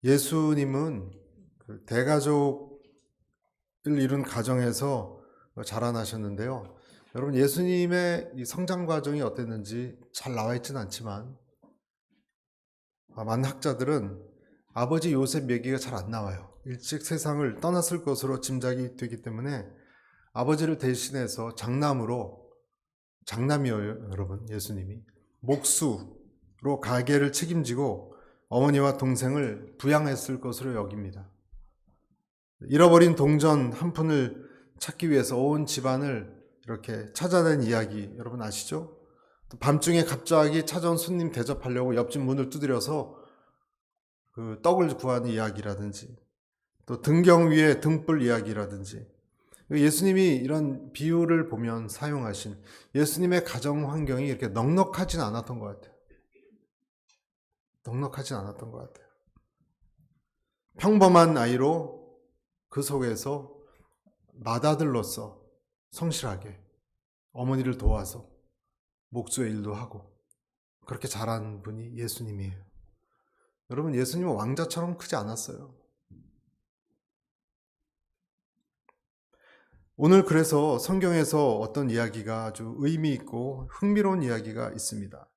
예수님은 그 대가족을 이룬 가정에서 자라나셨는데요. 여러분, 예수님의 이 성장 과정이 어땠는지 잘 나와 있지는 않지만 많은 학자들은 아버지 요셉 얘기가 잘 안 나와요. 일찍 세상을 떠났을 것으로 짐작이 되기 때문에 아버지를 대신해서 장남이에요, 여러분. 예수님이 목수로 가게를 책임지고 어머니와 동생을 부양했을 것으로 여깁니다. 잃어버린 동전 한 푼을 찾기 위해서 온 집안을 이렇게 찾아낸 이야기 여러분 아시죠? 또 밤중에 갑자기 찾아온 손님 대접하려고 옆집 문을 두드려서 그 떡을 구하는 이야기라든지, 또 등경 위에 등불 이야기라든지, 예수님이 이런 비유를 보면 사용하신 예수님의 가정 환경이 이렇게 넉넉하진 않았던 것 같아요. 넉넉하진 않았던 것 같아요. 평범한 아이로 그 속에서 맏아들로서 성실하게 어머니를 도와서 목수의 일도 하고 그렇게 자란 분이 예수님이에요. 여러분, 예수님은 왕자처럼 크지 않았어요. 오늘 그래서 성경에서 어떤 이야기가 아주 의미 있고 흥미로운 이야기가 있습니다.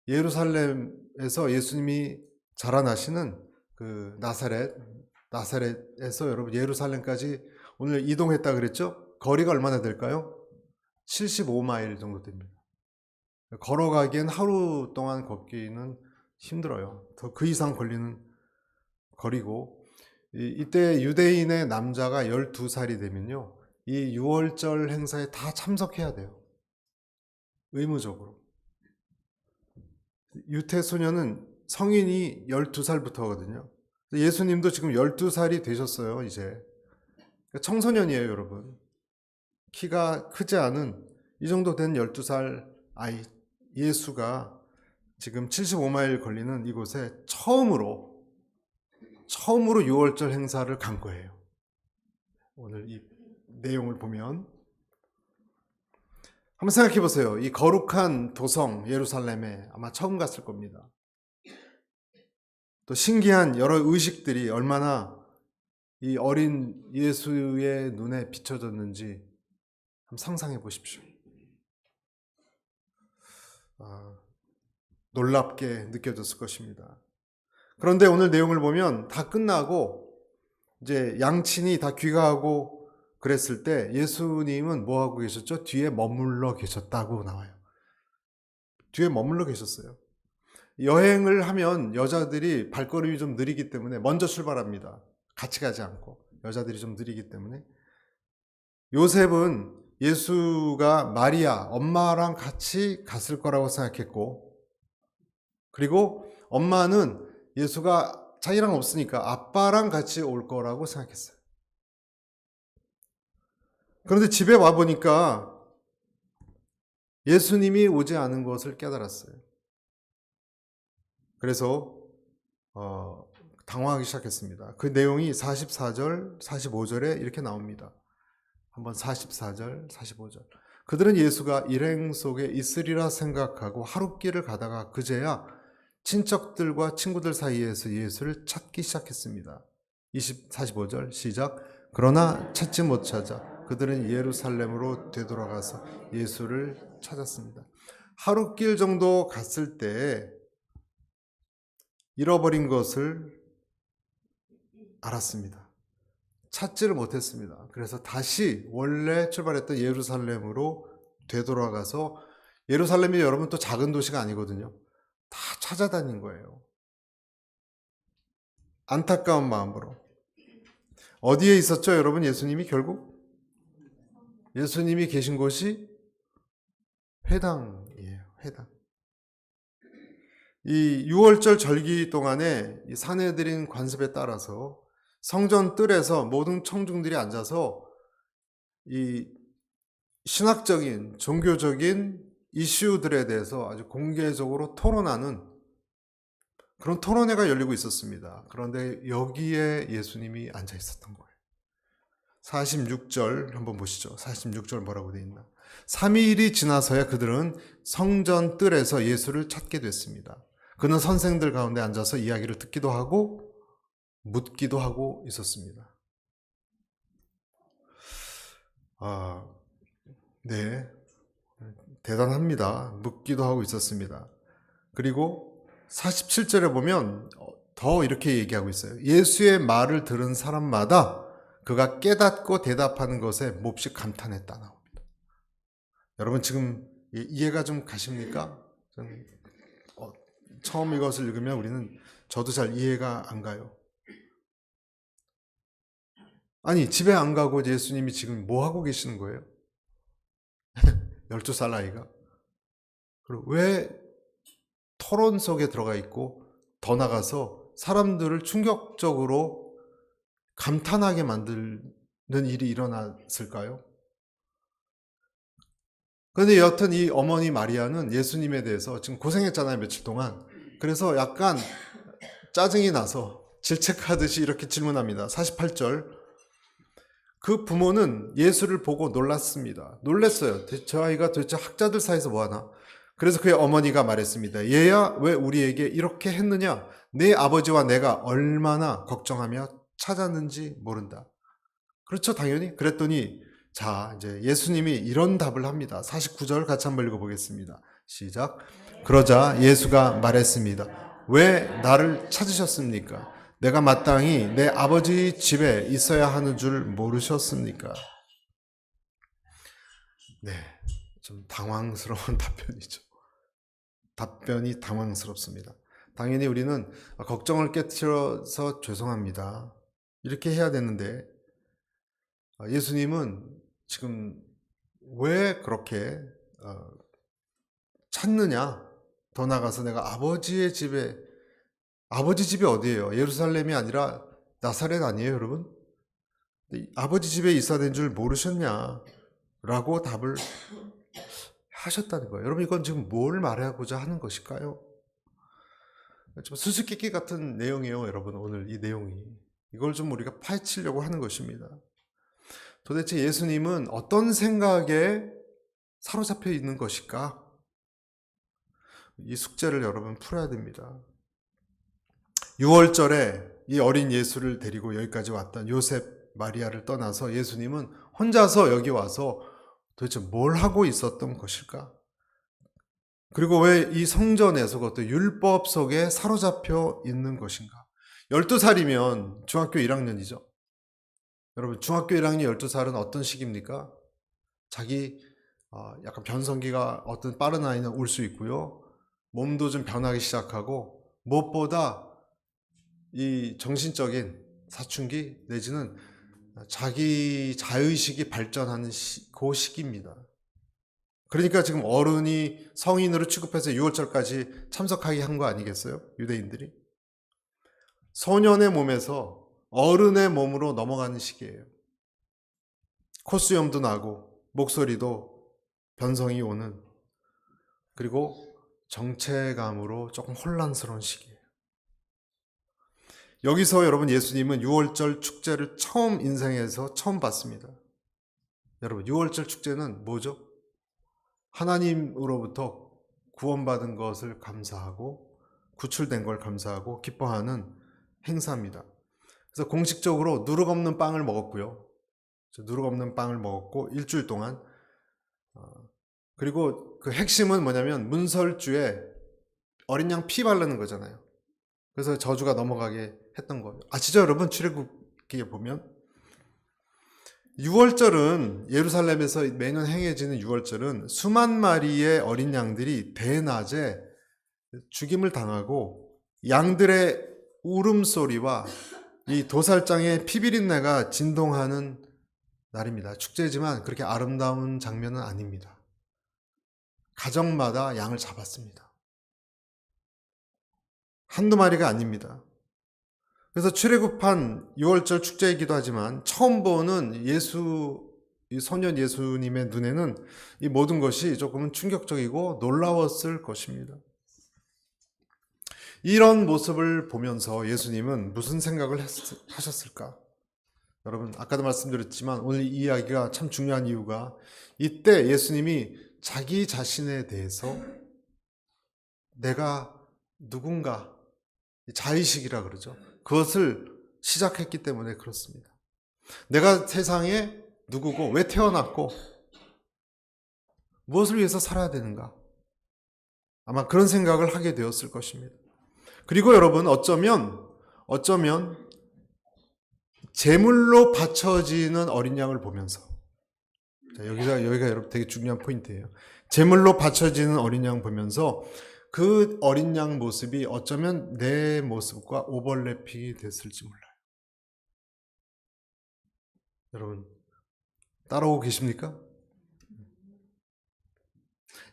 예루살렘에서 예수님이 자라나시는 그 나사렛에서 여러분 예루살렘까지 오늘 이동했다 그랬죠? 거리가 얼마나 될까요? 75마일 정도 됩니다. 걸어가기엔 하루 동안 걷기는 힘들어요. 더 그 이상 걸리는 거리고, 이때 유대인의 남자가 12살이 되면요, 이 유월절 행사에 다 참석해야 돼요. 의무적으로. 유태소년은 성인이 12살부터거든요. 예수님도 지금 12살이 되셨어요, 이제. 청소년이에요, 여러분. 키가 크지 않은 이 정도 된 12살 아이 예수가 지금 75마일 걸리는 이곳에 처음으로 6월절 행사를 간 거예요. 오늘 이 내용을 보면 한번 생각해 보세요. 이 거룩한 도성 예루살렘에 아마 처음 갔을 겁니다. 또 신기한 여러 의식들이 얼마나 이 어린 예수의 눈에 비춰졌는지 한번 상상해 보십시오. 놀랍게 느껴졌을 것입니다. 그런데 오늘 내용을 보면 다 끝나고 이제 양친이 다 귀가하고 그랬을 때 예수님은 뭐 하고 계셨죠? 뒤에 머물러 계셨다고 나와요. 뒤에 머물러 계셨어요. 여행을 하면 여자들이 발걸음이 좀 느리기 때문에 먼저 출발합니다. 같이 가지 않고 여자들이 좀 느리기 때문에. 요셉은 예수가 마리아 엄마랑 같이 갔을 거라고 생각했고, 그리고 엄마는 예수가 자기랑 없으니까 아빠랑 같이 올 거라고 생각했어요. 그런데 집에 와보니까 예수님이 오지 않은 것을 깨달았어요. 그래서 당황하기 시작했습니다. 그 내용이 44절, 45절에 이렇게 나옵니다. 한번 44절, 45절. 그들은 예수가 일행 속에 있으리라 생각하고 하룻길을 가다가 그제야 친척들과 친구들 사이에서 예수를 찾기 시작했습니다. 45절 시작. 그러나 찾지 못 찾아 그들은 예루살렘으로 되돌아가서 예수를 찾았습니다. 하룻길 정도 갔을 때 잃어버린 것을 알았습니다. 찾지를 못했습니다. 그래서 다시 원래 출발했던 예루살렘으로 되돌아가서, 예루살렘이 여러분 또 작은 도시가 아니거든요. 다 찾아다닌 거예요. 안타까운 마음으로. 어디에 있었죠, 여러분? 예수님이 결국? 예수님이 계신 곳이 회당이에요. 회당. 이 6월절 절기 동안에 이 사내들인 관습에 따라서 성전 뜰에서 모든 청중들이 앉아서 이 신학적인, 종교적인 이슈들에 대해서 아주 공개적으로 토론하는 그런 토론회가 열리고 있었습니다. 그런데 여기에 예수님이 앉아 있었던 거예요. 46절 한번 보시죠. 46절 뭐라고 되어 있나? 3일이 지나서야 그들은 성전 뜰에서 예수를 찾게 됐습니다. 그는 선생들 가운데 앉아서 이야기를 듣기도 하고 묻기도 하고 있었습니다. 네. 대단합니다. 묻기도 하고 있었습니다. 그리고 47절에 보면 더 이렇게 얘기하고 있어요. 예수의 말을 들은 사람마다 그가 깨닫고 대답하는 것에 몹시 감탄했다 나옵니다. 여러분 지금 이해가 좀 가십니까? 처음 이것을 읽으면 우리는 저도 잘 이해가 안 가요. 아니 집에 안 가고 예수님이 지금 뭐 하고 계시는 거예요? 12살 아이가? 그리고 왜 토론 속에 들어가 있고 더 나가서 사람들을 충격적으로 감탄하게 만드는 일이 일어났을까요? 그런데 여튼 이 어머니 마리아는 예수님에 대해서 지금 고생했잖아요, 며칠 동안. 그래서 약간 짜증이 나서 질책하듯이 이렇게 질문합니다. 48절. 그 부모는 예수를 보고 놀랐습니다. 놀랐어요. 저 아이가 도대체 학자들 사이에서 뭐하나? 그래서 그의 어머니가 말했습니다. 얘야, 왜 우리에게 이렇게 했느냐? 내 아버지와 내가 얼마나 걱정하며 찾았는지 모른다. 그렇죠, 당연히. 그랬더니 자, 이제 예수님이 이런 답을 합니다. 49절 같이 한번 읽어보겠습니다. 시작. 그러자 예수가 말했습니다. 왜 나를 찾으셨습니까? 내가 마땅히 내 아버지 집에 있어야 하는 줄 모르셨습니까? 네, 좀 당황스러운 답변이죠. 답변이 당황스럽습니다. 당연히 우리는 걱정을 깨트려서 죄송합니다. 이렇게 해야 되는데 예수님은 지금 왜 그렇게 찾느냐? 더 나가서 내가 아버지 집이 어디예요? 예루살렘이 아니라 나사렛 아니에요, 여러분? 아버지 집에 있어야 되는 줄 모르셨냐? 라고 답을 하셨다는 거예요. 여러분, 이건 지금 뭘 말하고자 하는 것일까요? 좀 수수께끼 같은 내용이에요, 여러분. 오늘 이 내용이. 이걸 좀 우리가 파헤치려고 하는 것입니다. 도대체 예수님은 어떤 생각에 사로잡혀 있는 것일까? 이 숙제를 여러분 풀어야 됩니다. 6월절에 이 어린 예수를 데리고 여기까지 왔던 요셉, 마리아를 떠나서 예수님은 혼자서 여기 와서 도대체 뭘 하고 있었던 것일까? 그리고 왜 이 성전에서 그것도 율법 속에 사로잡혀 있는 것인가? 12살이면 중학교 1학년이죠. 여러분 중학교 1학년 12살은 어떤 시기입니까? 자기 약간 변성기가 어떤 빠른 아이는 올 수 있고요. 몸도 좀 변하기 시작하고 무엇보다 이 정신적인 사춘기 내지는 자기 자의식이 발전하는 그 시기입니다. 그러니까 지금 어른이 성인으로 취급해서 6월절까지 참석하게 한 거 아니겠어요? 유대인들이. 소년의 몸에서 어른의 몸으로 넘어가는 시기예요. 콧수염도 나고 목소리도 변성이 오는, 그리고 정체감으로 조금 혼란스러운 시기예요. 여기서 여러분 예수님은 6월절 축제를 인생에서 처음 봤습니다. 여러분 6월절 축제는 뭐죠? 하나님으로부터 구원받은 것을 감사하고 구출된 걸 감사하고 기뻐하는 행사입니다. 그래서 공식적으로 누룩 없는 빵을 먹었고요. 누룩 없는 빵을 먹었고 일주일 동안, 그리고 그 핵심은 뭐냐면 문설주에 어린 양 피 바르는 거잖아요. 그래서 저주가 넘어가게 했던 거예요. 아시죠 여러분? 출애굽기에 보면 6월절은 예루살렘에서 매년 행해지는 6월절은 수만 마리의 어린 양들이 대낮에 죽임을 당하고 양들의 울음소리와 이 도살장의 피비린내가 진동하는 날입니다. 축제지만 그렇게 아름다운 장면은 아닙니다. 가정마다 양을 잡았습니다. 한두 마리가 아닙니다. 그래서 출애굽한 6월절 축제이기도 하지만 처음 보는 이 소년 예수님의 눈에는 이 모든 것이 조금은 충격적이고 놀라웠을 것입니다. 이런 모습을 보면서 예수님은 무슨 생각을 하셨을까? 여러분 아까도 말씀드렸지만 오늘 이 이야기가 참 중요한 이유가 이때 예수님이 자기 자신에 대해서 내가 누군가, 자의식이라 그러죠. 그것을 시작했기 때문에 그렇습니다. 내가 세상에 누구고 왜 태어났고 무엇을 위해서 살아야 되는가? 아마 그런 생각을 하게 되었을 것입니다. 그리고 여러분 어쩌면 제물로 바쳐지는 어린 양을 보면서, 자, 여기가 여러분 되게 중요한 포인트예요. 제물로 바쳐지는 어린 양 보면서 그 어린 양 모습이 어쩌면 내 모습과 오버래핑이 됐을지 몰라요. 여러분 따라오고 계십니까?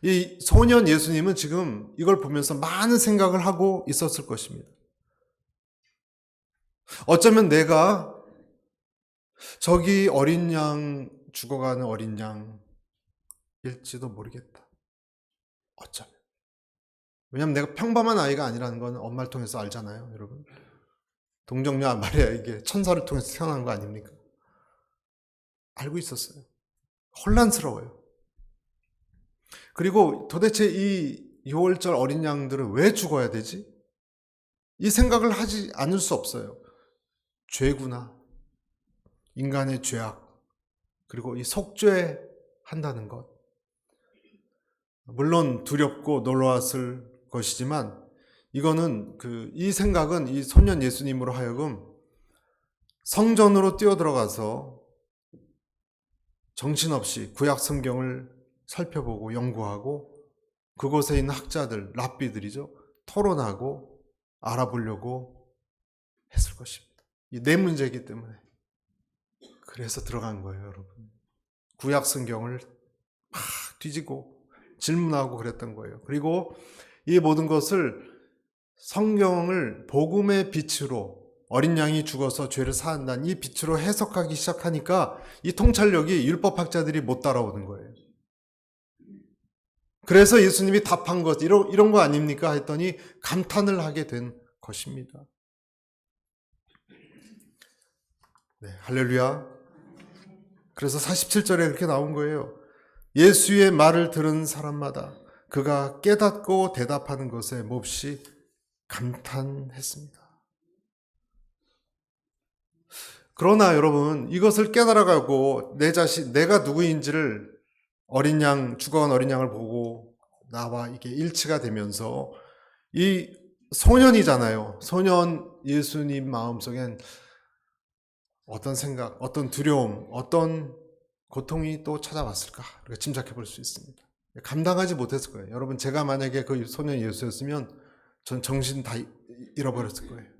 이 소년 예수님은 지금 이걸 보면서 많은 생각을 하고 있었을 것입니다. 어쩌면 내가 저기 어린 양, 죽어가는 어린 양일지도 모르겠다. 어쩌면. 왜냐하면 내가 평범한 아이가 아니라는 건 엄마를 통해서 알잖아요, 여러분. 동정녀 말이야, 이게 천사를 통해서 태어난 거 아닙니까? 알고 있었어요. 혼란스러워요. 그리고 도대체 이 6월절 어린 양들은 왜 죽어야 되지? 이 생각을 하지 않을 수 없어요. 죄구나. 인간의 죄악. 그리고 이 속죄한다는 것. 물론 두렵고 놀라웠을 것이지만 이거는 이 생각은 이 소년 예수님으로 하여금 성전으로 뛰어들어가서 정신없이 구약 성경을 살펴보고 연구하고 그곳에 있는 학자들, 랍비들이죠. 토론하고 알아보려고 했을 것입니다. 이 내 문제이기 때문에. 그래서 들어간 거예요, 여러분. 구약 성경을 막 뒤지고 질문하고 그랬던 거예요. 그리고 이 모든 것을 성경을 복음의 빛으로 어린 양이 죽어서 죄를 사한다는 이 빛으로 해석하기 시작하니까 이 통찰력이 율법학자들이 못 따라오는 거예요. 그래서 예수님이 답한 것, 이런 거 아닙니까? 했더니 감탄을 하게 된 것입니다. 네, 할렐루야. 그래서 47절에 그렇게 나온 거예요. 예수의 말을 들은 사람마다 그가 깨닫고 대답하는 것에 몹시 감탄했습니다. 그러나 여러분, 이것을 깨달아가고 내 자신, 내가 누구인지를 어린 양, 죽어간 어린 양을 보고 나와 이게 일치가 되면서 이 소년이잖아요. 소년 예수님 마음속엔 어떤 생각, 어떤 두려움, 어떤 고통이 또 찾아왔을까? 우리가 짐작해 볼 수 있습니다. 감당하지 못했을 거예요. 여러분, 제가 만약에 그 소년 예수였으면 전 정신 다 잃어버렸을 거예요.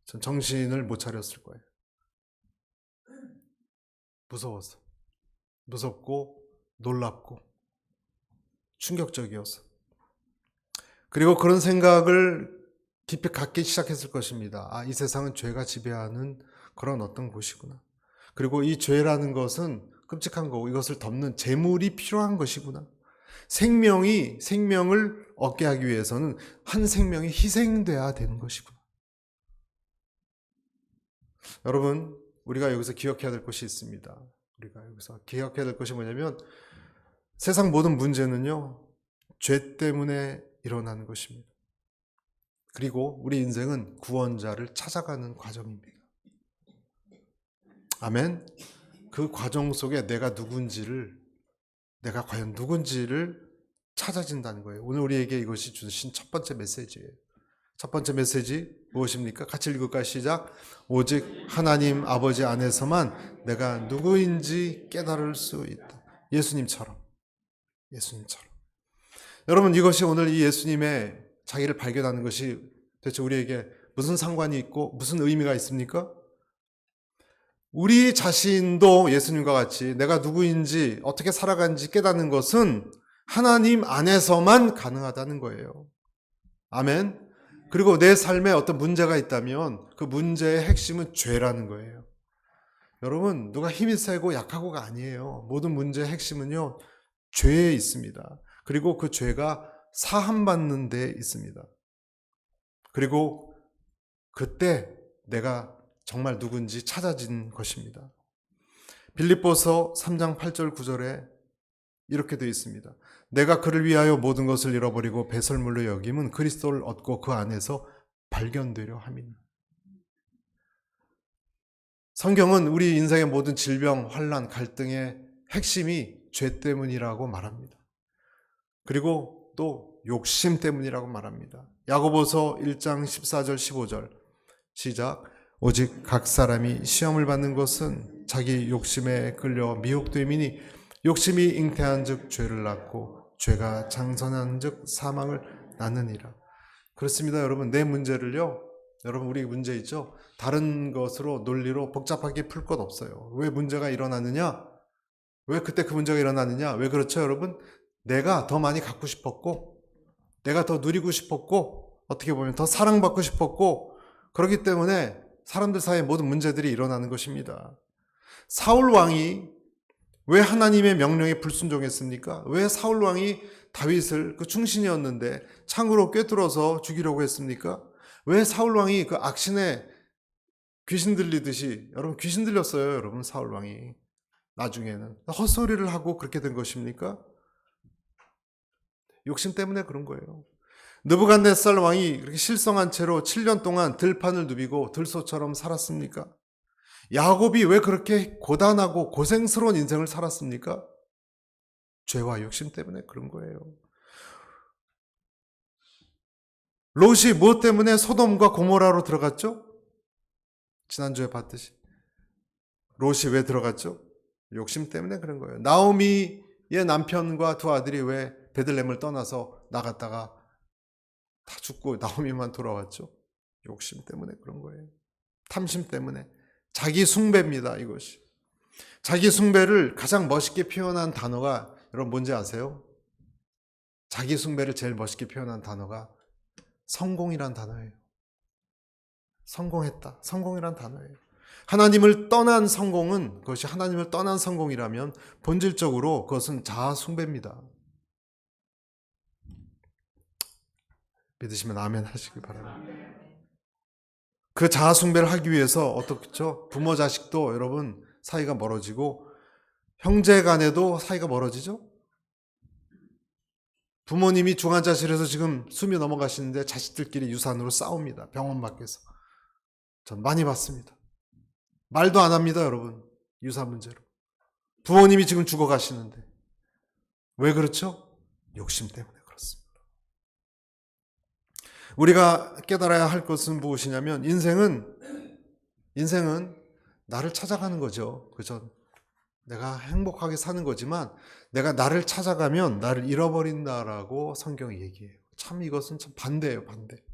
전 정신을 못 차렸을 거예요. 무서웠어. 무섭고 놀랍고 충격적이었어. 그리고 그런 생각을 깊이 갖기 시작했을 것입니다. 아, 이 세상은 죄가 지배하는 그런 어떤 곳이구나. 그리고 이 죄라는 것은 끔찍한 거고 이것을 덮는 재물이 필요한 것이구나. 생명을 얻게 하기 위해서는 한 생명이 희생돼야 되는 것이구나. 여러분, 우리가 여기서 기억해야 될 것이 있습니다. 우리가 여기서 기억해야 될 것이 뭐냐면 세상 모든 문제는요, 죄 때문에 일어나는 것입니다. 그리고 우리 인생은 구원자를 찾아가는 과정입니다. 아멘. 그 과정 속에 내가 과연 누군지를 찾아진다는 거예요. 오늘 우리에게 이것이 주신 첫 번째 메시지예요. 첫 번째 메시지 무엇입니까? 같이 읽을까요? 시작. 오직 하나님 아버지 안에서만 내가 누구인지 깨달을 수 있다. 예수님처럼. 여러분, 이것이 오늘 이 예수님의 자기를 발견하는 것이 대체 우리에게 무슨 상관이 있고 무슨 의미가 있습니까? 우리 자신도 예수님과 같이 내가 누구인지 어떻게 살아가는지 깨닫는 것은 하나님 안에서만 가능하다는 거예요. 아멘. 그리고 내 삶에 어떤 문제가 있다면 그 문제의 핵심은 죄라는 거예요. 여러분, 누가 힘이 세고 약하고가 아니에요. 모든 문제의 핵심은요, 죄에 있습니다. 그리고 그 죄가 사함받는 데 있습니다. 그리고 그때 내가 정말 누군지 찾아진 것입니다. 빌립보서 3장 8절 9절에 이렇게 되어 있습니다. 내가 그를 위하여 모든 것을 잃어버리고 배설물로 여김은 그리스도를 얻고 그 안에서 발견되려 함이니. 성경은 우리 인생의 모든 질병, 환난, 갈등의 핵심이 죄 때문이라고 말합니다. 그리고 또 욕심 때문이라고 말합니다. 야고보서 1장 14절 15절 시작. 오직 각 사람이 시험을 받는 것은 자기 욕심에 끌려 미혹됨이니 욕심이 잉태한 즉 죄를 낳고 죄가 장선한 즉 사망을 낳느니라. 그렇습니다. 여러분, 내 문제를요, 여러분, 우리 문제 있죠? 다른 것으로 논리로 복잡하게 풀 것 없어요. 왜 문제가 일어나느냐? 왜 그때 그 문제가 일어나느냐? 왜 그렇죠, 여러분? 내가 더 많이 갖고 싶었고, 내가 더 누리고 싶었고, 어떻게 보면 더 사랑받고 싶었고, 그렇기 때문에 사람들 사이에 모든 문제들이 일어나는 것입니다. 사울 왕이 왜 하나님의 명령에 불순종했습니까? 왜 사울 왕이 다윗을 그 충신이었는데 창으로 꿰뚫어서 죽이려고 했습니까? 왜 사울 왕이 그 악신에 귀신 들리듯이, 여러분 귀신 들렸어요, 여러분. 사울 왕이 나중에는 헛소리를 하고 그렇게 된 것입니까? 욕심 때문에 그런 거예요. 느부갓네살 왕이 그렇게 실성한 채로 7년 동안 들판을 누비고 들소처럼 살았습니까? 야곱이 왜 그렇게 고단하고 고생스러운 인생을 살았습니까? 죄와 욕심 때문에 그런 거예요. 롯이 무엇 때문에 소돔과 고모라로 들어갔죠? 지난주에 봤듯이. 롯이 왜 들어갔죠? 욕심 때문에 그런 거예요. 나오미의 남편과 두 아들이 왜 베들레헴을 떠나서 나갔다가 다 죽고 나오미만 돌아왔죠? 욕심 때문에 그런 거예요. 탐심 때문에. 자기 숭배입니다, 이것이. 자기 숭배를 가장 멋있게 표현한 단어가, 여러분 뭔지 아세요? 자기 숭배를 제일 멋있게 표현한 단어가 성공이란 단어예요. 성공했다. 성공이란 단어예요. 하나님을 떠난 성공은, 그것이 하나님을 떠난 성공이라면 본질적으로 그것은 자아 숭배입니다. 믿으시면 아멘 하시기 바랍니다. 그 자아 숭배를 하기 위해서 어떻겠죠? 부모 자식도 여러분 사이가 멀어지고 형제 간에도 사이가 멀어지죠? 부모님이 중환자실에서 지금 숨이 넘어가시는데 자식들끼리 유산으로 싸웁니다. 병원 밖에서. 전 많이 봤습니다. 말도 안 합니다, 여러분. 유산 문제로. 부모님이 지금 죽어가시는데. 왜 그렇죠? 욕심 때문에 그렇습니다. 우리가 깨달아야 할 것은 무엇이냐면 인생은 나를 찾아가는 거죠. 그죠? 내가 행복하게 사는 거지만 내가 나를 찾아가면 나를 잃어버린다라고 성경이 얘기해요. 참 이것은 참 반대예요, 반대.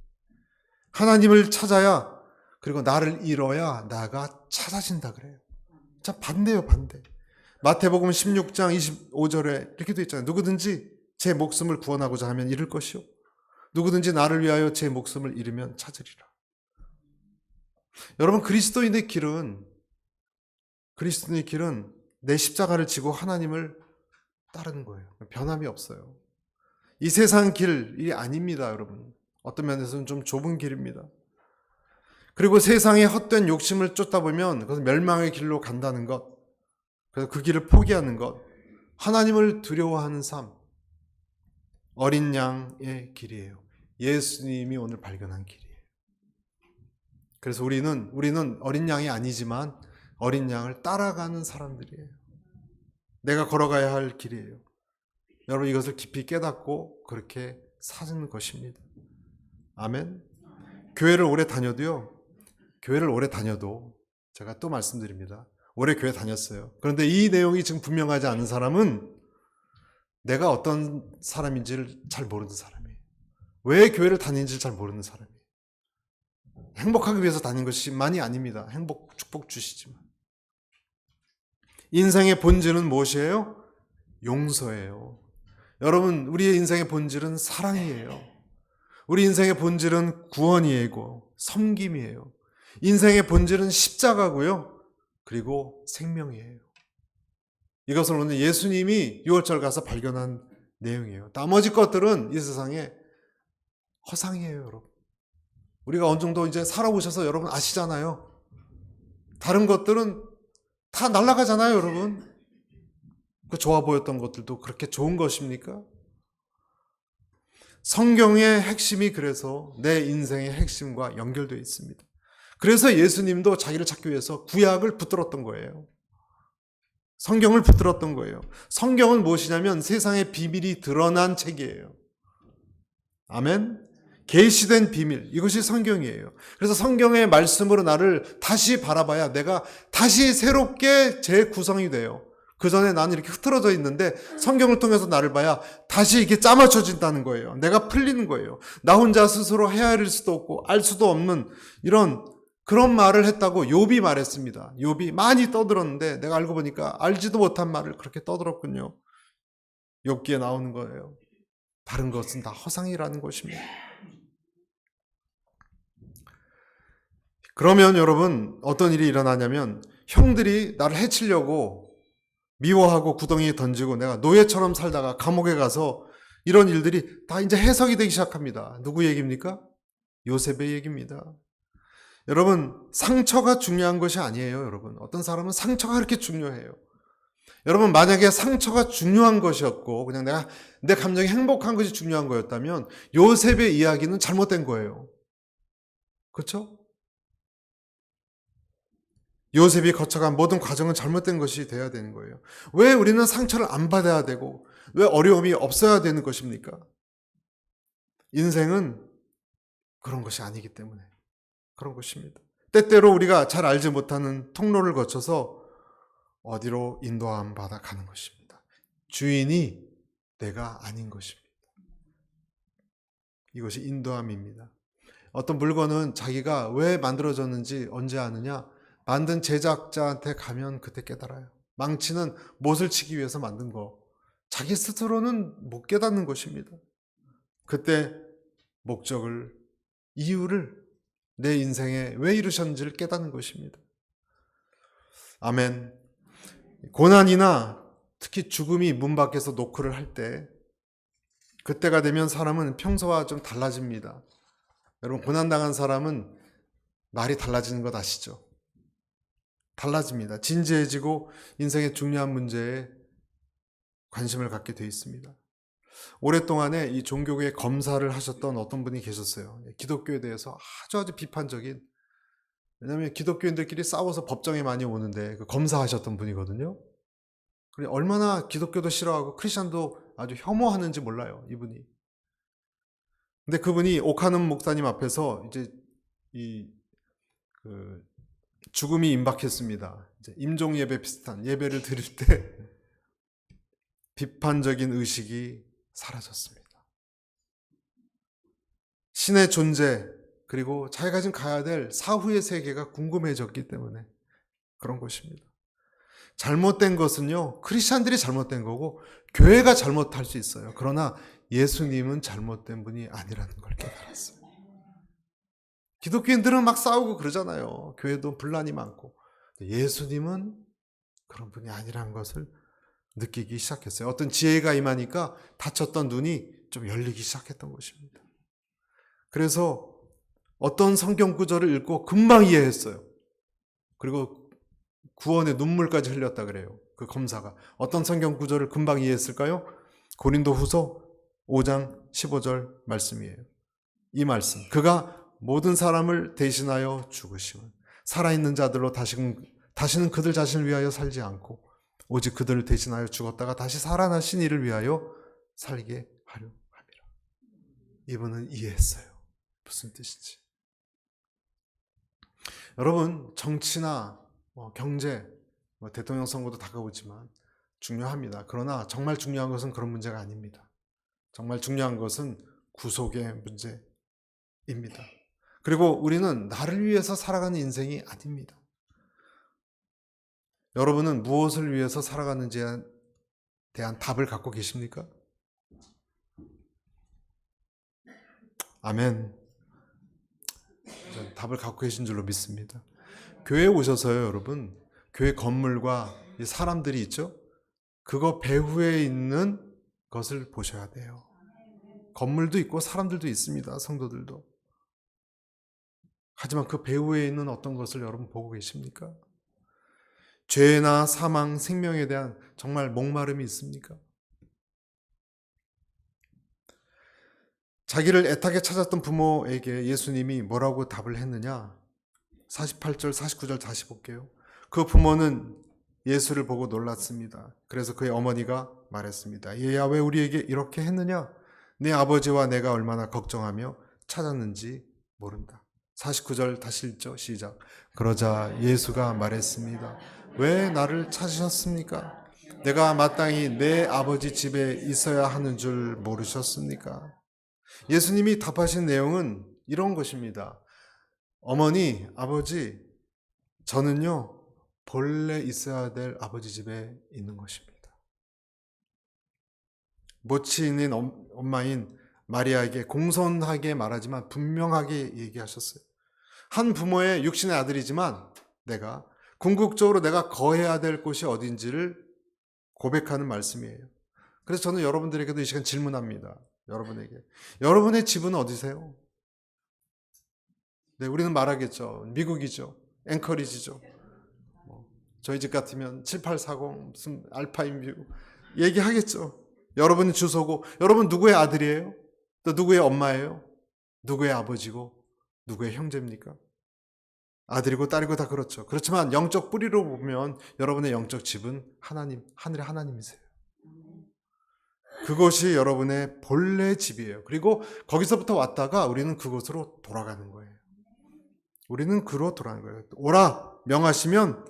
하나님을 찾아야, 그리고 나를 잃어야 나가 찾아진다 그래요. 참 반대예요, 반대. 마태복음 16장 25절에 이렇게 돼 있잖아요. 누구든지 제 목숨을 구원하고자 하면 잃을 것이요, 누구든지 나를 위하여 제 목숨을 잃으면 찾으리라. 여러분, 그리스도인의 길은 내 십자가를 지고 하나님을 따르는 거예요. 변함이 없어요. 이 세상 길이 아닙니다, 여러분. 어떤 면에서는 좀 좁은 길입니다. 그리고 세상의 헛된 욕심을 쫓다 보면 그것은 멸망의 길로 간다는 것, 그래서 그 길을 포기하는 것, 하나님을 두려워하는 삶, 어린 양의 길이에요. 예수님이 오늘 발견한 길이에요. 그래서 우리는 어린 양이 아니지만 어린 양을 따라가는 사람들이에요. 내가 걸어가야 할 길이에요. 여러분, 이것을 깊이 깨닫고 그렇게 사는 것입니다. 아멘. 교회를 오래 다녀도 제가 또 말씀드립니다. 오래 교회 다녔어요. 그런데 이 내용이 지금 분명하지 않은 사람은 내가 어떤 사람인지를 잘 모르는 사람이에요. 왜 교회를 다니는지를 잘 모르는 사람이에요. 행복하기 위해서 다닌 것이만이 아닙니다. 행복, 축복 주시지만. 인생의 본질은 무엇이에요? 용서예요. 여러분, 우리의 인생의 본질은 사랑이에요. 우리 인생의 본질은 구원이고 섬김이에요. 인생의 본질은 십자가고요, 그리고 생명이에요. 이것을 오늘 예수님이 6월절 가서 발견한 내용이에요. 나머지 것들은 이 세상에 허상이에요, 여러분. 우리가 어느 정도 이제 살아오셔서 여러분 아시잖아요. 다른 것들은 다 날아가잖아요, 여러분. 그 좋아 보였던 것들도 그렇게 좋은 것입니까? 성경의 핵심이 그래서 내 인생의 핵심과 연결되어 있습니다. 그래서 예수님도 자기를 찾기 위해서 구약을 붙들었던 거예요. 성경을 붙들었던 거예요. 성경은 무엇이냐면 세상의 비밀이 드러난 책이에요. 아멘. 계시된 비밀, 이것이 성경이에요. 그래서 성경의 말씀으로 나를 다시 바라봐야 내가 다시 새롭게 재구성이 돼요. 그 전에 나는 이렇게 흐트러져 있는데 성경을 통해서 나를 봐야 다시 이게 짜맞춰진다는 거예요. 내가 풀리는 거예요. 나 혼자 스스로 헤아릴 수도 없고 알 수도 없는 그런 말을 했다고 욥이 말했습니다. 욥이 많이 떠들었는데 내가 알고 보니까 알지도 못한 말을 그렇게 떠들었군요. 욥기에 나오는 거예요. 다른 것은 다 허상이라는 것입니다. 그러면 여러분 어떤 일이 일어나냐면 형들이 나를 해치려고 미워하고 구덩이에 던지고 내가 노예처럼 살다가 감옥에 가서 이런 일들이 다 이제 해석이 되기 시작합니다. 누구 얘기입니까? 요셉의 얘기입니다. 여러분 상처가 중요한 것이 아니에요. 여러분 어떤 사람은 상처가 그렇게 중요해요. 여러분 만약에 상처가 중요한 것이었고 그냥 내 감정이 행복한 것이 중요한 거였다면 요셉의 이야기는 잘못된 거예요. 그렇죠? 요셉이 거쳐간 모든 과정은 잘못된 것이 돼야 되는 거예요. 왜 우리는 상처를 안 받아야 되고 왜 어려움이 없어야 되는 것입니까? 인생은 그런 것이 아니기 때문에 그런 것입니다. 때때로 우리가 잘 알지 못하는 통로를 거쳐서 어디로 인도함 받아 가는 것입니다. 주인이 내가 아닌 것입니다. 이것이 인도함입니다. 어떤 물건은 자기가 왜 만들어졌는지 언제 아느냐? 만든 제작자한테 가면 그때 깨달아요. 망치는 못을 치기 위해서 만든 거. 자기 스스로는 못 깨닫는 것입니다. 그때 목적을, 이유를 내 인생에 왜 이루셨는지를 깨닫는 것입니다. 아멘. 고난이나 특히 죽음이 문 밖에서 노크를 할 때 그때가 되면 사람은 평소와 좀 달라집니다. 여러분 고난당한 사람은 말이 달라지는 것 아시죠? 달라집니다. 진지해지고 인생의 중요한 문제에 관심을 갖게 돼 있습니다. 오랫동안에 이 종교계 검사를 하셨던 어떤 분이 계셨어요. 기독교에 대해서 아주 비판적인, 왜냐하면 기독교인들끼리 싸워서 법정에 많이 오는데 그 검사하셨던 분이거든요. 그래 얼마나 기독교도 싫어하고 크리스천도 아주 혐오하는지 몰라요, 이분이. 근데 그분이 오카는 목사님 앞에서 이제 죽음이 임박했습니다. 이제 임종 예배 비슷한 예배를 드릴 때 비판적인 의식이 사라졌습니다. 신의 존재 그리고 자기가 지금 가야 될 사후의 세계가 궁금해졌기 때문에 그런 것입니다. 잘못된 것은요, 크리스찬들이 잘못된 거고 교회가 잘못할 수 있어요. 그러나 예수님은 잘못된 분이 아니라는 걸 깨달았어요. 기독교인들은 막 싸우고 그러잖아요. 교회도 분란이 많고. 예수님은 그런 분이 아니라는 것을 느끼기 시작했어요. 어떤 지혜가 임하니까 닫혔던 눈이 좀 열리기 시작했던 것입니다. 그래서 어떤 성경 구절을 읽고 금방 이해했어요. 그리고 구원의 눈물까지 흘렸다 그래요. 그 검사가. 어떤 성경 구절을 금방 이해했을까요? 고린도후서 5장 15절 말씀이에요. 이 말씀. 그가 모든 사람을 대신하여 죽으시면 살아있는 자들로 다시는 그들 자신을 위하여 살지 않고 오직 그들을 대신하여 죽었다가 다시 살아나신 이를 위하여 살게 하려 함이라. 이분은 이해했어요. 무슨 뜻인지. 여러분 정치나 경제, 대통령 선거도 다가오지만 중요합니다. 그러나 정말 중요한 것은 그런 문제가 아닙니다. 정말 중요한 것은 구속의 문제입니다. 그리고 우리는 나를 위해서 살아가는 인생이 아닙니다. 여러분은 무엇을 위해서 살아가는지에 대한 답을 갖고 계십니까? 아멘. 답을 갖고 계신 줄로 믿습니다. 교회에 오셔서요, 여러분. 교회 건물과 사람들이 있죠? 그거 배후에 있는 것을 보셔야 돼요. 건물도 있고 사람들도 있습니다. 성도들도. 하지만 그 배후에 있는 어떤 것을 여러분 보고 계십니까? 죄나 사망, 생명에 대한 정말 목마름이 있습니까? 자기를 애타게 찾았던 부모에게 예수님이 뭐라고 답을 했느냐? 48절, 49절 다시 볼게요. 그 부모는 예수를 보고 놀랐습니다. 그래서 그의 어머니가 말했습니다. 얘야, 왜 우리에게 이렇게 했느냐? 네 아버지와 내가 얼마나 걱정하며 찾았는지 모른다. 49절 다시 읽죠. 시작. 그러자 예수가 말했습니다. 왜 나를 찾으셨습니까? 내가 마땅히 내 아버지 집에 있어야 하는 줄 모르셨습니까? 예수님이 답하신 내용은 이런 것입니다. 어머니, 아버지, 저는요, 본래 있어야 될 아버지 집에 있는 것입니다. 모치 있는 엄마인 마리아에게 공손하게 말하지만 분명하게 얘기하셨어요. 한 부모의 육신의 아들이지만 궁극적으로 내가 거해야 될 곳이 어딘지를 고백하는 말씀이에요. 그래서 저는 여러분들에게도 이 시간 질문합니다. 여러분의 집은 어디세요? 네, 우리는 말하겠죠. 미국이죠. 앵커리지죠. 저희 집 같으면 7840 무슨 알파인뷰 얘기하겠죠. 여러분의 주소고, 여러분 누구의 아들이에요? 또 누구의 엄마예요? 누구의 아버지고 누구의 형제입니까? 아들이고 딸이고 다 그렇죠. 그렇지만 영적 뿌리로 보면 여러분의 영적 집은 하나님, 하늘의 하나님이세요. 그것이 여러분의 본래 집이에요. 그리고 거기서부터 왔다가 우리는 그곳으로 돌아가는 거예요. 우리는 그로 돌아가는 거예요. 오라 명하시면,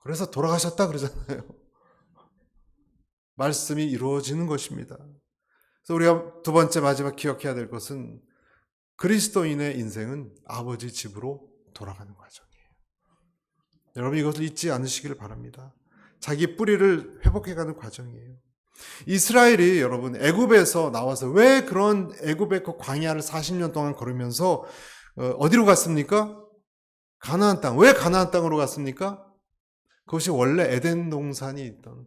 그래서 돌아가셨다 그러잖아요. 말씀이 이루어지는 것입니다. 그래서 우리가 두 번째 마지막 기억해야 될 것은 그리스도인의 인생은 아버지 집으로 돌아가는 과정이에요. 여러분 이것을 잊지 않으시기를 바랍니다. 자기 뿌리를 회복해가는 과정이에요. 이스라엘이 여러분 애굽에서 나와서 왜 그런 애굽의 그 광야를 40년 동안 걸으면서 어디로 갔습니까? 가나안 땅. 왜 가나안 땅으로 갔습니까? 그것이 원래 에덴 동산이 있던,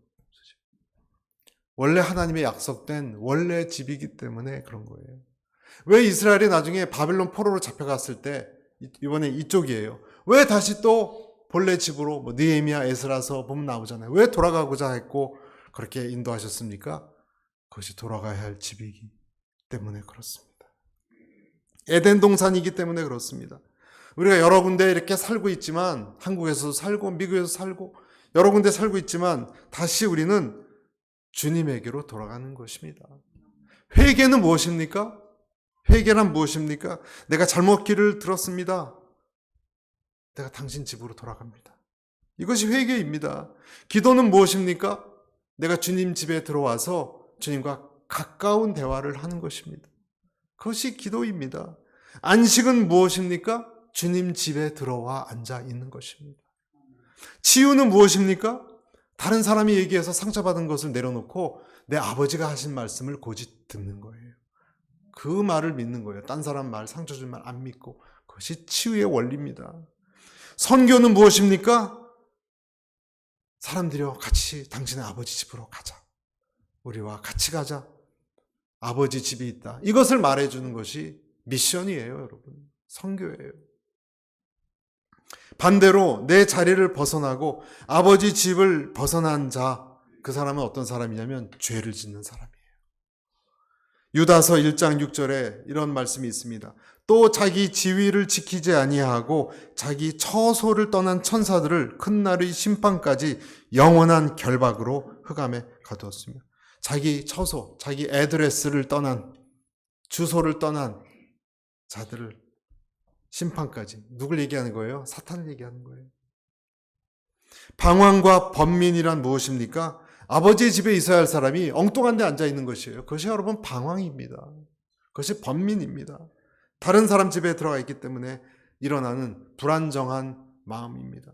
원래 하나님의 약속된 원래 집이기 때문에 그런 거예요. 왜 이스라엘이 나중에 바벨론 포로로 잡혀갔을 때, 이번에 이쪽이에요. 왜 다시 또 본래 집으로, 느헤미야, 에스라서 보면 나오잖아요. 왜 돌아가고자 했고 그렇게 인도하셨습니까? 그것이 돌아가야 할 집이기 때문에 그렇습니다. 에덴 동산이기 때문에 그렇습니다. 우리가 여러 군데 이렇게 살고 있지만, 한국에서도 살고 미국에서 살고 여러 군데 살고 있지만 다시 우리는 주님에게로 돌아가는 것입니다. 회개는 무엇입니까? 회개란 무엇입니까? 내가 잘못 길을 들었습니다. 내가 당신 집으로 돌아갑니다. 이것이 회개입니다. 기도는 무엇입니까? 내가 주님 집에 들어와서 주님과 가까운 대화를 하는 것입니다. 그것이 기도입니다. 안식은 무엇입니까? 주님 집에 들어와 앉아 있는 것입니다. 치유는 무엇입니까? 다른 사람이 얘기해서 상처받은 것을 내려놓고 내 아버지가 하신 말씀을 고집 듣는 거예요. 그 말을 믿는 거예요. 딴 사람 말, 상처 준 말 안 믿고. 그것이 치유의 원리입니다. 선교는 무엇입니까? 사람들이여 같이 당신의 아버지 집으로 가자. 우리와 같이 가자. 아버지 집이 있다. 이것을 말해주는 것이 미션이에요, 여러분. 선교예요. 반대로 내 자리를 벗어나고 아버지 집을 벗어난 자, 그 사람은 어떤 사람이냐면 죄를 짓는 사람이에요. 유다서 1장 6절에 이런 말씀이 있습니다. 또 자기 지위를 지키지 아니하고 자기 처소를 떠난 천사들을 큰 날의 심판까지 영원한 결박으로 흑암에 가두었으며, 자기 처소, 자기 애드레스를 떠난, 주소를 떠난 자들을 심판까지. 누굴 얘기하는 거예요? 사탄을 얘기하는 거예요. 방황과 번민이란 무엇입니까? 아버지의 집에 있어야 할 사람이 엉뚱한 데 앉아 있는 것이에요. 그것이 여러분 방황입니다. 그것이 번민입니다. 다른 사람 집에 들어가 있기 때문에 일어나는 불안정한 마음입니다.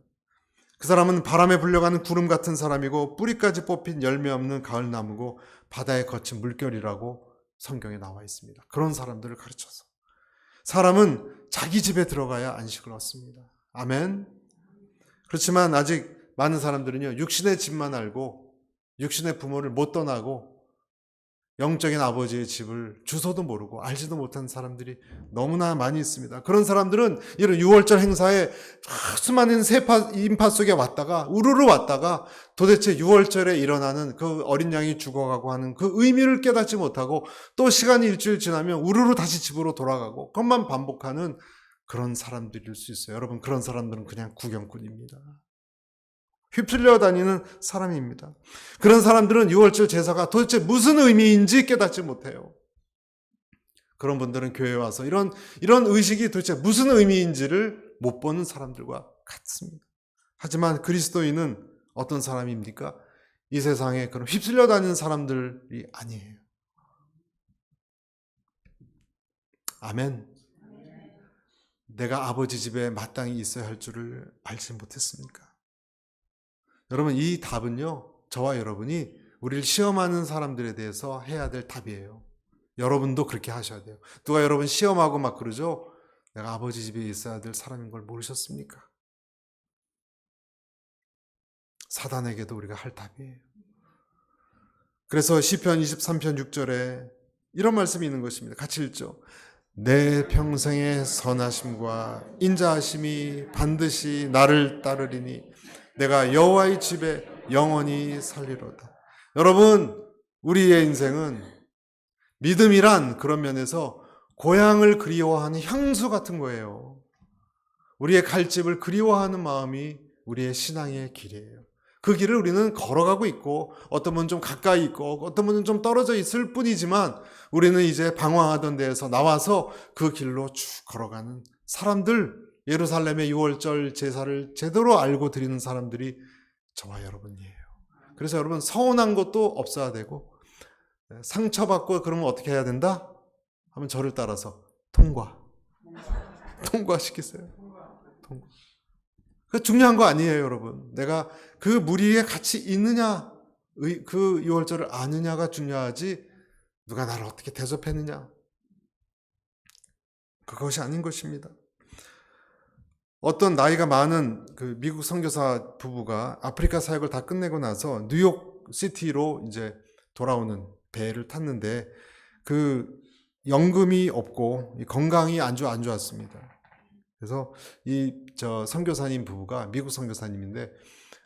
그 사람은 바람에 불려가는 구름 같은 사람이고 뿌리까지 뽑힌 열매 없는 가을나무고 바다에 거친 물결이라고 성경에 나와 있습니다. 그런 사람들을 가르쳐서 사람은 자기 집에 들어가야 안식을 얻습니다. 아멘. 그렇지만 아직 많은 사람들은요, 육신의 집만 알고 육신의 부모를 못 떠나고 영적인 아버지의 집을 주소도 모르고 알지도 못한 사람들이 너무나 많이 있습니다. 그런 사람들은 이런 6월절 행사에 수많은 인파 속에 왔다가 우르르 왔다가 도대체 6월절에 일어나는 그 어린 양이 죽어가고 하는 그 의미를 깨닫지 못하고 또 시간이 일주일 지나면 우르르 다시 집으로 돌아가고 그것만 반복하는 그런 사람들일 수 있어요. 여러분, 그런 사람들은 그냥 구경꾼입니다. 휩쓸려 다니는 사람입니다. 그런 사람들은 유월절 제사가 도대체 무슨 의미인지 깨닫지 못해요. 그런 분들은 교회에 와서 이런 의식이 도대체 무슨 의미인지를 못 보는 사람들과 같습니다. 하지만 그리스도인은 어떤 사람입니까? 이 세상에 그런 휩쓸려 다니는 사람들이 아니에요. 아멘. 내가 아버지 집에 마땅히 있어야 할 줄을 알지 못했습니까? 여러분, 이 답은요, 저와 여러분이 우리를 시험하는 사람들에 대해서 해야 될 답이에요. 여러분도 그렇게 하셔야 돼요. 누가 여러분 시험하고 막 그러죠? 내가 아버지 집에 있어야 될 사람인 걸 모르셨습니까? 사단에게도 우리가 할 답이에요. 그래서 시편 23편 6절에 이런 말씀이 있는 것입니다. 같이 읽죠. 내 평생의 선하심과 인자하심이 반드시 나를 따르리니 내가 여호와의 집에 영원히 살리로다. 여러분, 우리의 인생은 믿음이란 그런 면에서 고향을 그리워하는 향수 같은 거예요. 우리의 갈 집을 그리워하는 마음이 우리의 신앙의 길이에요. 그 길을 우리는 걸어가고 있고 어떤 분은 좀 가까이 있고 어떤 분은 좀 떨어져 있을 뿐이지만 우리는 이제 방황하던 데에서 나와서 그 길로 쭉 걸어가는 사람들, 예루살렘의 유월절 제사를 제대로 알고 드리는 사람들이 저와 여러분이에요. 그래서 여러분, 서운한 것도 없어야 되고 상처받고 그러면 어떻게 해야 된다? 하면 저를 따라서 통과시키세요. 통과. 그 중요한 거 아니에요, 여러분. 내가 그 무리에 같이 있느냐, 그 유월절을 아느냐가 중요하지 누가 나를 어떻게 대접했느냐, 그것이 아닌 것입니다. 어떤 나이가 많은 그 미국 선교사 부부가 아프리카 사역을 다 끝내고 나서 뉴욕 시티로 이제 돌아오는 배를 탔는데 그 연금이 없고 건강이 안 좋았습니다. 그래서 저 선교사님 부부가 미국 선교사님인데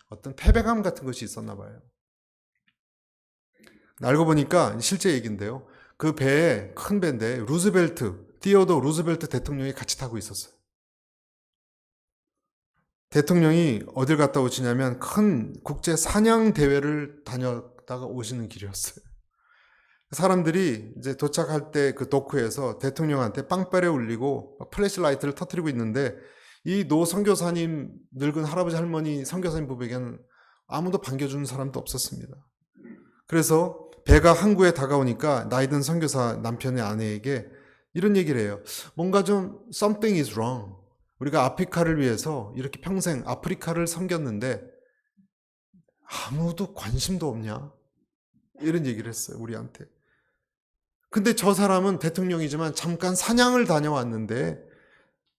어떤 패배감 같은 것이 있었나 봐요. 알고 보니까 실제 얘기인데요. 그 배에 큰 배인데 티오도 루즈벨트 대통령이 같이 타고 있었어요. 대통령이 어딜 갔다 오시냐면 큰 국제 사냥 대회를 다녔다가 오시는 길이었어요. 사람들이 이제 도착할 때 그 도크에서 대통령한테 빵빠레 울리고 플래시라이트를 터뜨리고 있는데 이 노 선교사님, 늙은 할아버지 할머니 선교사님 부부에게는 아무도 반겨주는 사람도 없었습니다. 그래서 배가 항구에 다가오니까 나이든 선교사 남편의 아내에게 이런 얘기를 해요. 뭔가 좀 something is wrong. 우리가 아프리카를 위해서 이렇게 평생 아프리카를 섬겼는데 아무도 관심도 없냐? 이런 얘기를 했어요, 우리한테. 근데 저 사람은 대통령이지만 잠깐 사냥을 다녀왔는데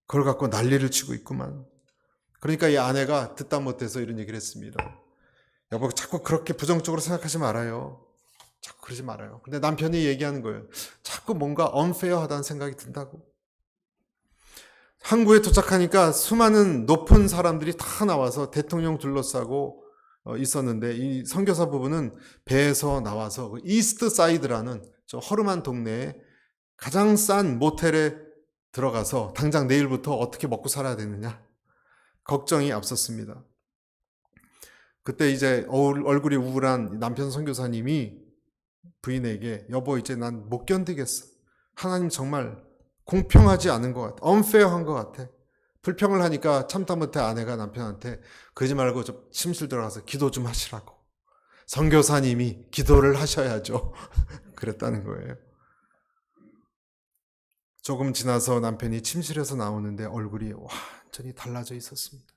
그걸 갖고 난리를 치고 있구만. 그러니까 이 아내가 듣다 못해서 이런 얘기를 했습니다. 여보, 자꾸 그렇게 부정적으로 생각하지 말아요. 자꾸 그러지 말아요. 근데 남편이 얘기하는 거예요. 자꾸 뭔가 unfair하다는 생각이 든다고. 항구에 도착하니까 수많은 높은 사람들이 다 나와서 대통령 둘러싸고 있었는데 이 선교사 부부는 배에서 나와서 그 이스트 사이드라는 저 허름한 동네에 가장 싼 모텔에 들어가서 당장 내일부터 어떻게 먹고 살아야 되느냐 걱정이 앞섰습니다. 그때 이제 얼굴이 우울한 남편 선교사님이 부인에게 여보, 이제 난 못 견디겠어. 하나님 정말 공평하지 않은 것 같아. unfair한 것 같아. 불평을 하니까 참다 못해 아내가 남편한테 그러지 말고 좀 침실 들어가서 기도 좀 하시라고. 선교사님이 기도를 하셔야죠. 그랬다는 거예요. 조금 지나서 남편이 침실에서 나오는데 얼굴이 완전히 달라져 있었습니다.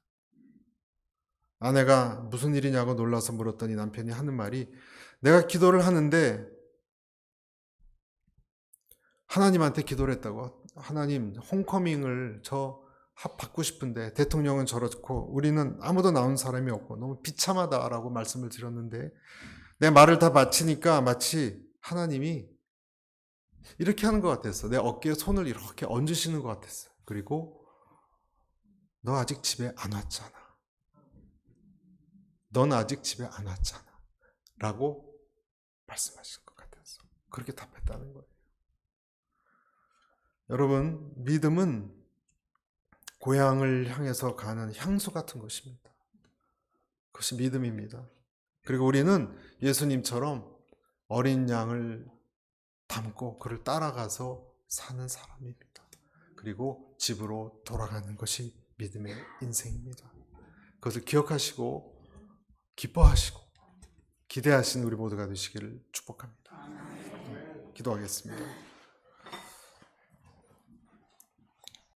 아내가 무슨 일이냐고 놀라서 물었더니 남편이 하는 말이 내가 기도를 하는데 하나님한테 기도를 했다고. 하나님, 홈커밍을 저 받고 싶은데 대통령은 저렇고 우리는 아무도 나온 사람이 없고 너무 비참하다라고 말씀을 드렸는데 내 말을 다 마치니까 마치 하나님이 이렇게 하는 것 같았어. 내 어깨에 손을 이렇게 얹으시는 것 같았어. 그리고 너 아직 집에 안 왔잖아. 넌 아직 집에 안 왔잖아. 라고 말씀하신 것 같았어. 그렇게 답했다는 거예요. 여러분, 믿음은 고향을 향해서 가는 향수 같은 것입니다. 그것이 믿음입니다. 그리고 우리는 예수님처럼 어린 양을 담고 그를 따라가서 사는 사람입니다. 그리고 집으로 돌아가는 것이 믿음의 인생입니다. 그것을 기억하시고 기뻐하시고 기대하시는 우리 모두가 되시기를 축복합니다. 기도하겠습니다.